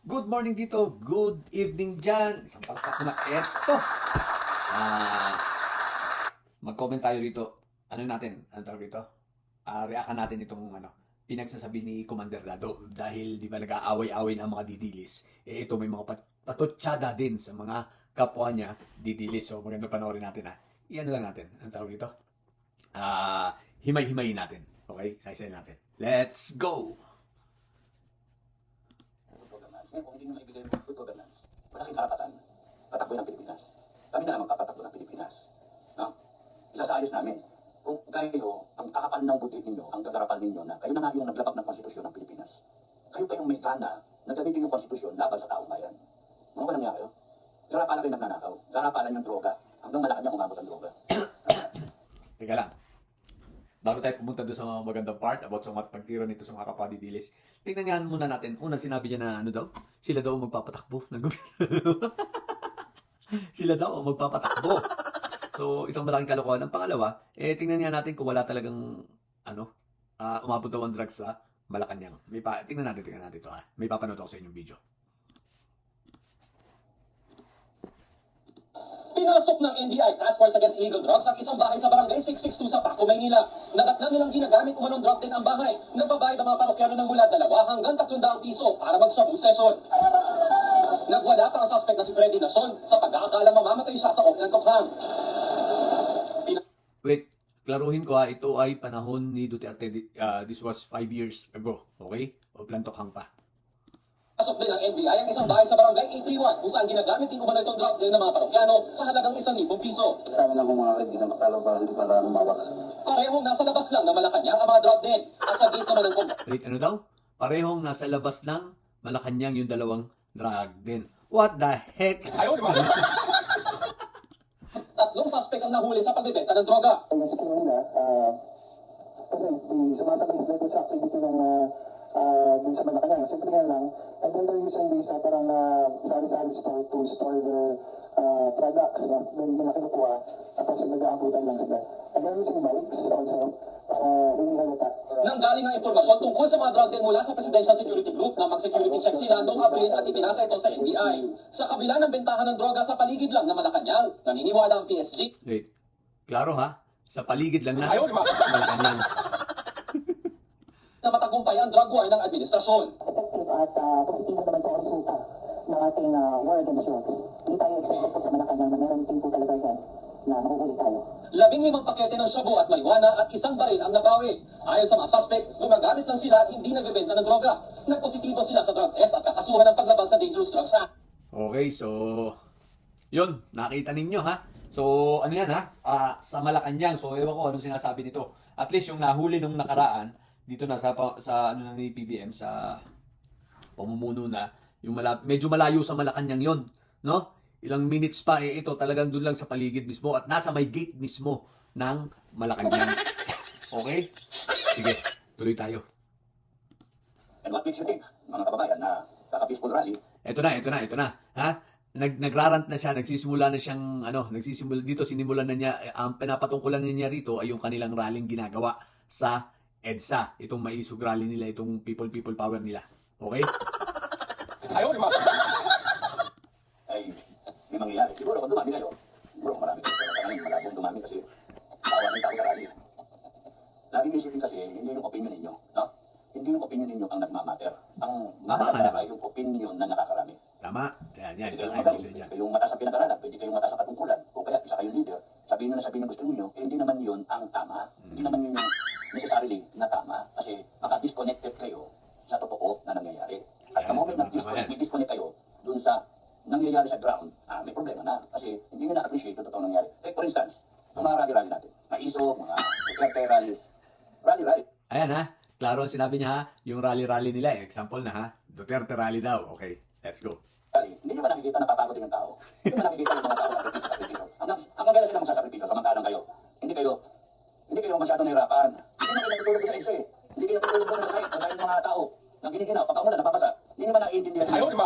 Good morning dito, good evening dyan. Isang palakpak na eto. Mag-comment tayo dito. Ano natin? Ano tawag dito? React natin itong pinagsasabi ni Commander Dado. Dahil di ba nag-aaway-away na ang mga didilis. Ito may mga patutsyada din sa mga kapwa niya didilis. So maganda panoorin natin Iyan lang natin. Ano tawag dito? Himay-himayin natin. Okay? Saysay natin. Let's go! Kung hindi nyo maibigay yung good governance, malaking karapatan, patakbo ng Pilipinas. Kami na lang magpapatakbo ng Pilipinas. No? Isasaayos namin. Kung kayo, ang kakapal ng buti ninyo, ang kagarapal ninyo na kayo na nga yung naglabag ng konstitusyon ng Pilipinas. Kayo kayong may gana na gamitin yung konstitusyon laban sa taong bayan. Mga walang niya kayo. Garapalan kayo nagnanakaw. Garapalan yung droga. Hanggang Malacanang umabot ang droga. Teka lang. Bago tayo pumunta doon sa mga magandang part about sa mga pagtira nito sa mga kapadidilis, tingnan nga muna natin. Unang sinabi niya na sila daw ang magpapatakbo ng gobyerno. Sila daw ang magpapatakbo. So, isang malaking kalokohan. Ang pangalawa, tingnan nga natin kung wala talagang, umabot daw ang drugs sa Malacanang. Tingnan natin ito May papanood ako sa inyong video. Pinasok ng NBI Task Force Against Illegal Drugs ang isang bahay sa barangay 662 sa Paco, Maynila. Nagatnan nilang ginagamit umanong drug din ang bahay. Nagbabayad ang mga parokyano ng mula 2 hanggang 300 piso para mag-shabu session. Nagwala pa ang suspect na si Freddy Nason sa pag-aakala mamamatay siya sa Oakland Tokhang. Wait, klaruhin ko ito ay panahon ni Duterte. This was 5 years ago. Okay? O plantokhang pa. Pasok din ng NBI ang isang bahay sa barangay 831 kung saan ginagamit din umano itong drug din ng mga parokyano sa halagang 1,000 piso. Sa amin lang kung mga kaibigan kapalabahan, hindi para lumawak. Parehong nasa labas lang na Malacanang ang mga drug din. At sa gate naman ng Wait, ano daw? Parehong nasa labas ng Malacanang yung dalawang drug din. What the heck? Ayaw, di ba? Tatlong suspect ang nahuli sa pagbebenta ng droga. Ang nasa nila, kasi sumasabay sila sa activity ng dun sa Malacanang. Siyempre nga lang, and then they're using this parang sari-sari store to store their products. Then yung nakinukuha, tapos nag-aabutan lang sila. And they're using bikes also, para hindi halata. Nanggaling ang impormasyon tungkol sa mga drug din mula sa Presidential Security Group na mag-security check sila noong Abril at ipinasa ito sa NBI. Sa kabila ng bentahan ng droga sa paligid lang ng Malacanang, naniniwala ang PSG Wait, klaro Sa paligid lang na Ayaw, di ba? Malacanang. na matagumpay ang drug war ng administrasyon. Effective at positibo naman po ang resulta ng ating war against drugs. Hindi tayo expected po sa Malacanang na meron din po talaga yan na mahuhuli tayo. 15 pakete ng shabu at marijuana at 1 baril ang nabawi. Ayon sa mga suspect, gumagamit lang sila at hindi nagbebenta ng droga. Nagpositibo sila sa drug test at kakasuhan ng paglabag sa Dangerous Drugs Act. Okay, so yun, nakita ninyo So ano yan sa Malacanang. So ewan ko anong sinasabi nito. At least yung nahuli nung nakaraan dito na sa ano na ni PBM sa pamumuno na yung medyo malayo sa Malacanang yon, no? Ilang minutes pa ito talagang doon lang sa paligid mismo at nasa may gate mismo ng Malacanang. Okay? Sige, tuloy tayo. And what makes you think, mga kababayan, na kaka-peaceful rally, Ito na. Nagrarant na siya, nagsisimula na siyang dito sinimulan na niya ang pinapatungkulan niya rito ay yung kanilang rallying ginagawa sa EDSA, itong maisog rally nila, itong people power nila. Okay? Ayaw, di ba? ay may mangyayari. Siguro kung dumami kayo, siguro marami kayo. Kaya malabong dumami kasi tawa ng tao sa rally. Laging isipin kasi, hindi yung opinion ninyo. No? Hindi yung opinion ninyo ang nagmamatter. Ang nakakasama yung opinion na nakakarami. Tama. Yan, Pwede isang kayong idol magaling, siya pwede dyan. kayong mataas sa pinag-aralan, pwede kayong mataas sa katungkulan, o kaya isa kayong leader. Sabihin nyo na sabihin ng gusto ninyo, hindi naman yun ang tama. Hindi naman yun yung necessarily na tama. Kasi maka-disconnected kayo sa totoo na nangyayari. At Yan, the moment tama, na tama yan. disconnect kayo dun sa nangyayari sa ground, may problema na. Kasi hindi nyo na-appreciate yung totoo nangyayari. Like for instance, yung mga rally-rally natin, maisog, mga Duterte rallies, rally-rally. Ayan klaro ang sinabi niya yung rally nila. Example na Duterte rally daw. Okay, let's go. Hindi nyo ba nakikita na papagod yung tao? Hindi nyo ba nakikita yung mga tao sakripisyo? Ang maganda sila magsasakripisyo, samantalang kayo. Hindi kayo masyado nahirapan. Hindi na kayo natutulog sa isa Hindi kayo natutulog doon sa site. Kagaya ng mga tao. Nang giniginaw, pagkamulan, napapasa. Hindi nyo ba naiintindihan? Ayaw, di ba?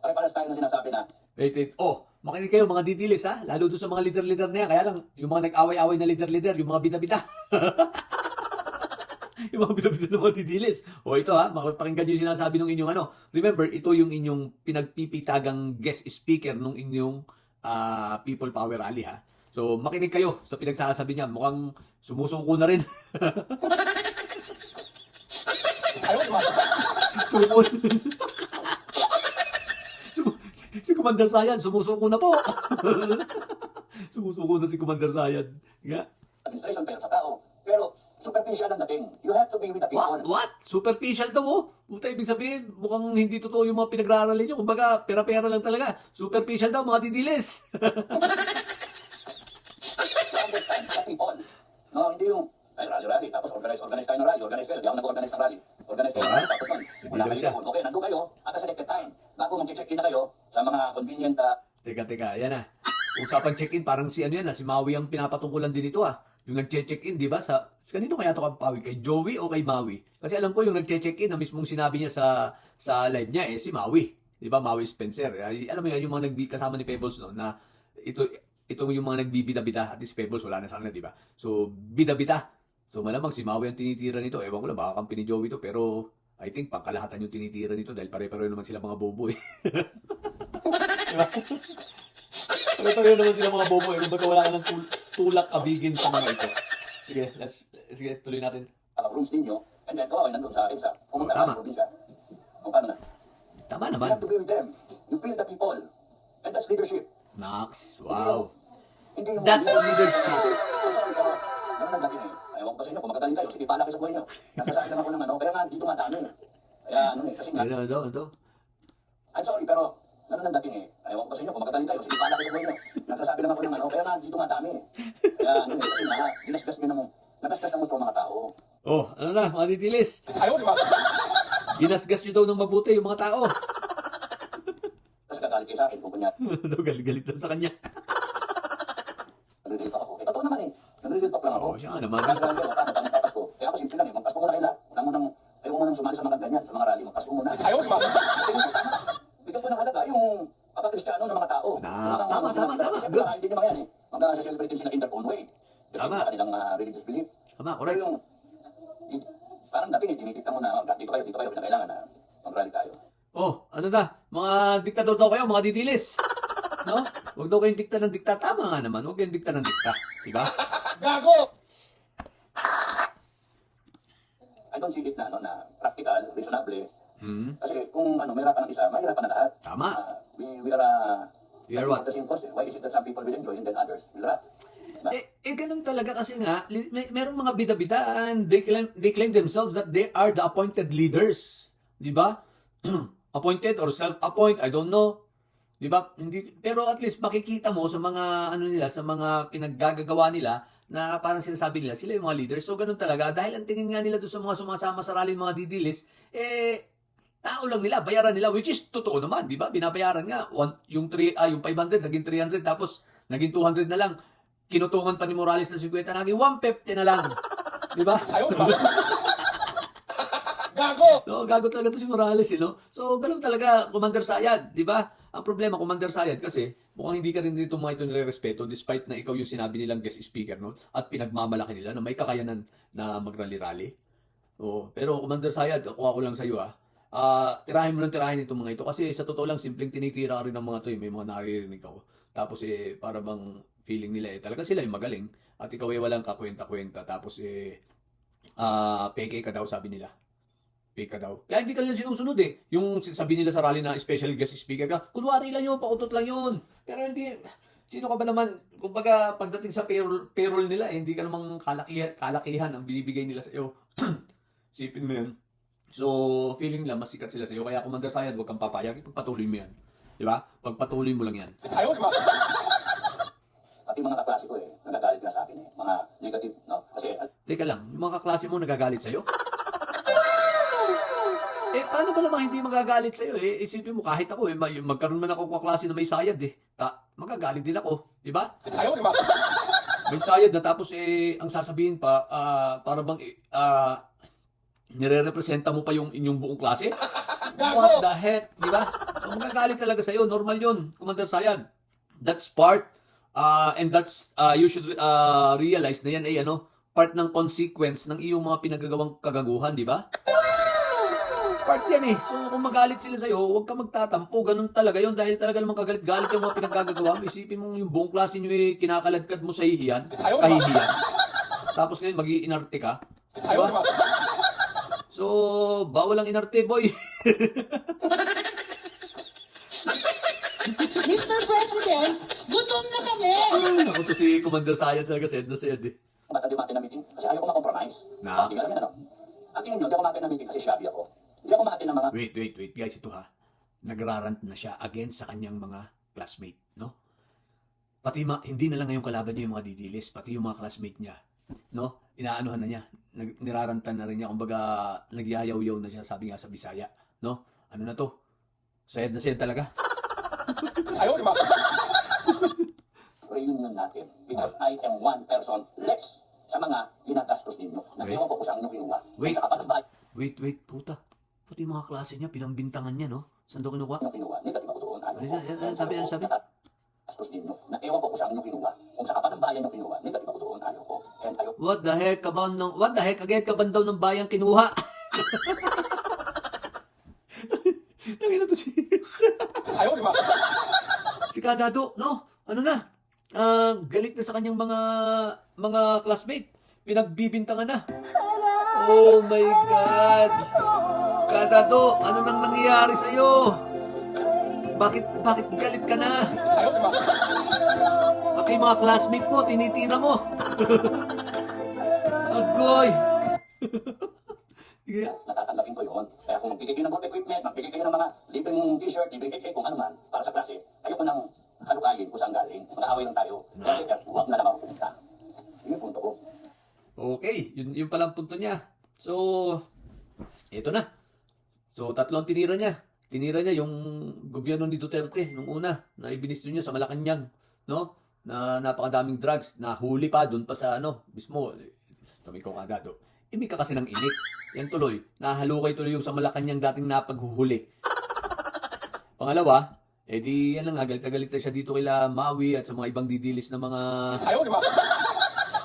Pare-paras tayo na sinasabi na. Wait. Makinig kayo mga ditilis lalo doon sa mga leader na yan. Kaya lang, yung mga nag-away-away na leader, yung mga bida-bida. Yung mga bida-bida ng mga didilis. O ito ha, makipakinggan nyo yung sinasabi ng inyong ano. Remember, ito yung inyong pinagpipitagang guest speaker ng inyong People Power Rally ha. So, makinig kayo sa pinagsasabi niya. Mukhang sumusuko na rin. Suko. Si Commander Sayad, sumusuko na po. Sumusuko na si Commander Sayad. Nga. Administration pero sa tao. Pero superficial ang dating. You have to be with the people. What? Superficial daw oh. Puta, ibig sabihin, mukhang hindi totoo yung mga pinagrarally nyo. Kumbaga, pera-pera lang talaga. Superficial daw, mga didilis. Understand the people. No, hindi yung ay rally, tapos organize tayo ng rally, organize kayo, di ako nag-organize ng rally. Organize kayo, Alright. tapos nun, wala daw kayo siya. doon. Okay, nandun kayo, at a selected time. Bago mag-check-in na kayo sa mga convenient Teka, yan na. Usapang check-in, parang si ano yan, si Maui ang pinapatungkulan din ito Yung nag-check-in, di ba? Kanino kaya ito kapawi? Kay Joey o kay Maui? Kasi alam ko yung nag-check-in na mismong sinabi niya sa live niya, si Maui. Di ba? Maui Spencer. Ay, alam mo yan, yung mga kasama ni Pebbles no, na ito yung mga nagbibida-bida. At least Pebbles, wala na sa kanila, di ba? So, bida-bida. So, malamang si Maui ang tinitira nito. Ewan ko lang, baka kampi ni Joey to. Pero, I think, pangkalahatan yung tinitira nito dahil pare-pareho naman sila mga bobo Diba? Pare-pareho naman sila mga bobo Kumbaga wala ka ng tulak kabigin sa mga ito. Sige, tuloy natin. rooms ninyo, and then, nandun sa EDSA. Pumunta Tama. sa probinsya. O, paano na? Tama You naman. have to be with them. You feel the people. And that's leadership. Nax, wow. Hindi yung... That's leadership. Ganun ang dating Ewan ko sa inyo, kung magkagaling tayo, sige, pala kayo sa buhay nyo. Nagsasabi lang ako ng ano, kaya nga, dito nga dami. Kaya kasi nga, Ano? I'm sorry, pero ganun ang dating Ewan ko sa inyo, kung magkagaling tayo, sige, pala kayo sa buhay nyo. Nagsasabi lang ako ng ano, kaya nga, dito nga dami. Kaya kasi nga, ginasgas ng gusto ng mga tao. Oh, ano na, mga titilis. Ginasgas nyo daw ng mabuti yung mga tao. Kasi gagalit kayo sa akin, kung kunya, daw galit daw sa kanya. nagre-real talk ako. Totoo naman nagre-real talk lang ako. Oh, siya nga naman. Kaya magpapasko. Kaya ako simple lang magpasko muna kayo lahat. Ayaw mo nang sumali sa mga ganyan, sa mga rally, magpasko muna. Ayaw mo bigyan ko ng halaga yung kapag-Kristiyano ng mga tao. Tama. Good. Hindi naman yan Mag-celebrate din sila in their own way. Tama. Sa kanilang religious belief. Tama, Pero correct. parang dati tinitikta mo na, dito kayo, kailangan na mag-rally tayo. Oh, ano na? Mga diktador daw kayo, mga didilis. No? Huwag daw kayong dikta ng dikta. Tama nga naman. Huwag kayong dikta ng dikta. Diba? I don't see it na practical, reasonable. Hmm. Kasi kung mahirapan ang isa, mahirapan na lahat. Tama. We are We are what? the same cause. Why is it that some people will enjoy and then others will not? Ganun talaga kasi nga, merong mga bida-bidaan. They claim themselves that they are the appointed leaders. Di ba? Appointed or self-appoint, I don't know. Di ba? Pero at least makikita mo sa mga sa mga pinaggagawa nila na parang sinasabi nila, sila yung mga leaders. So ganun talaga. Dahil ang tingin nga nila doon sa mga sumasama sa rally mga didilis, tao lang nila, bayaran nila, which is totoo naman, di ba? Binabayaran nga. Yung 500, naging 300, tapos naging 200 na lang. Kinutungan pa ni Morales na 50, naging 150 na lang. Di ba? Gago! No, gago talaga to si Morales, no? So, ganun talaga, Commander Sayad, di ba? Ang problema, Commander Sayad, kasi mukhang hindi ka rin dito mga ito nire-respeto despite na ikaw yung sinabi nilang guest speaker, no? At pinagmamalaki nila na may kakayanan na mag-rally-rally. Pero Commander Sayad, ako lang sa iyo, tirahin mo ng tirahin itong mga ito. Kasi sa totoo lang, simpleng tinitira rin ng mga ito. May mga naririnig ako. Tapos para bang feeling nila talaga sila yung magaling. At ikaw walang kakwenta-kwenta. Tapos peke ka daw, sabi nila. Fake ka daw. Kaya hindi ka nila sinusunod Yung sabi nila sa rally na special guest speaker ka, kunwari lang yun, pautot lang yun. Pero hindi, sino ka ba naman, kumbaga pagdating sa payroll nila, hindi ka namang kalakihan ang binibigay nila sa iyo. Sipin mo yun. So, feeling lang, mas sikat sila sa iyo. Kaya Commander Sayad, huwag kang papayag, ipagpatuloy mo yan. Di ba? Pagpatuloy mo lang yan. Pati mga kaklase ko nagagalit na sa akin Mga negative, no? Kasi, Teka lang, yung mga kaklase mo nagagalit sa iyo? Paano ba naman hindi magagalit sa'yo? Isipin mo, kahit ako, magkaroon man ako kaklase na may sayad magagalit din ako. Di ba? May sayad na tapos ang sasabihin pa, para bang nire-representa mo pa yung inyong buong klase? What the heck? Di ba? So magagalit talaga sa'yo. Normal yun, Commander Sayad. That's part, and that's, you should realize na yan part ng consequence ng iyong mga pinagagawang kagaguhan, di ba? Part yan eh. So, kung magalit sila sa'yo, huwag ka magtatampo. Ganun talaga yun. Dahil talaga namang kagalit-galit yung mga pinagkagagawa mo. Isipin mo yung buong klase nyo eh, kinakaladkad mo sa kahihiyan. Tapos ngayon, mag-iinarte ka. Diba? So, bawal ang inarte, boy. Mr. President, gutom na kami! Ako to si Commander Sayad talaga, sayad na sayad eh. Ba't di umate na meeting? Kasi ayaw ko ma-compromise. Nax. Hindi ka namin ano. At tingin nyo, di ako umate na meeting kasi shabby ako. Hindi ako umate ng mga Wait, guys, ito ha. Nagrarant na siya against sa kanyang mga classmate, no? Pati hindi na lang ngayong kalaban niya yung mga didilis, pati yung mga classmate niya, no? Inaanuhan na niya, nirarantan na rin niya, kumbaga nagyayaw-yaw na siya, sabi nga sa Bisaya, no? Ano na to? Sayad na sayad talaga. reunion natin because I am one person less sa mga ginagastos ninyo. Nag-iwan ko kung saan nyo kinuha. Wait. Sa kapatid Wait, puta. Pati yung mga klase niya, pinambintangan niya, no? Saan daw kinuha? nyo kinuha. Negative ako doon. Ano sabi? Gastos ninyo. Nag-iwan ko kung saan nyo kinuha. Kung sa kapatid bayan nyo kinuha. Negative ako doon. Ayaw ko. And ayaw What the heck again ka ba daw ng bayang kinuha? Tangina to si... Si Kadado, no? Ano na? Galit na sa kanyang mga classmate. Pinagbibintangan na. Oh my God! Kadado, ano nang nangyayari sa'yo? Bakit galit ka na? Pati yung mga classmate mo, tinitira mo. Agoy! Sige. natatanggapin ko yun. Kaya kung magbigay kayo ng work equipment, magbigay kayo ng mga libreng t-shirt, libreng kay kung ano man, para sa klase, ayoko nang halukayin kung saan galing. Mag-aaway lang tayo. Kaya huwag na naman pumunta. Yun yung punto ko. Okay, yun pala ang punto niya. So, ito na. So, tatlong tinira niya. Tinira niya yung gobyerno ni Duterte nung una na ibinisto niya sa Malacanang, no? Na napakadaming drugs, na huli pa doon pa sa mismo. Sabi ko Kadado. Imi ka kasi ng init. Yan tuloy. Nahalukay tuloy yung sa Malacanang dating napaghuhuli. Pangalawa, di yan lang nga, galit na siya dito kila Maui at sa mga ibang didilis na mga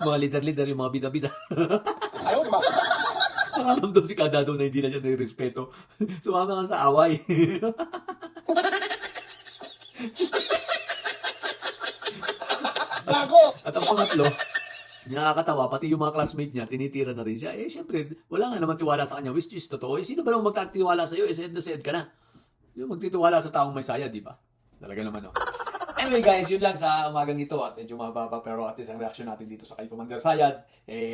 leader-leader, yung mga bida-bida. Nakaramdam si Kadado na hindi na siya nire-respeto. Sumama nga sa away. At ang pangatlo, nakakatawa, pati yung mga classmate niya, tinitira na rin siya. Syempre, wala nga naman tiwala sa kanya, which is totoo. Sino ba naman magtatiwala sa'yo? Sayad na sayad ka na. Yung magtitiwala sa taong may saya, di ba? Talaga naman, Anyway guys, yun lang sa umagang ito at medyo mababa pero at least ang reaction natin dito sa kay Commander Sayad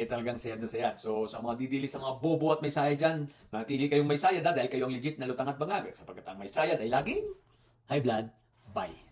talagang sayad na sayad. So sa mga didilis ng mga bobo at may sayad dyan, natili kayong may sayad dahil kayo ang legit na lutang at bangag sapagkat ang may sayad ay laging high blood. Bye!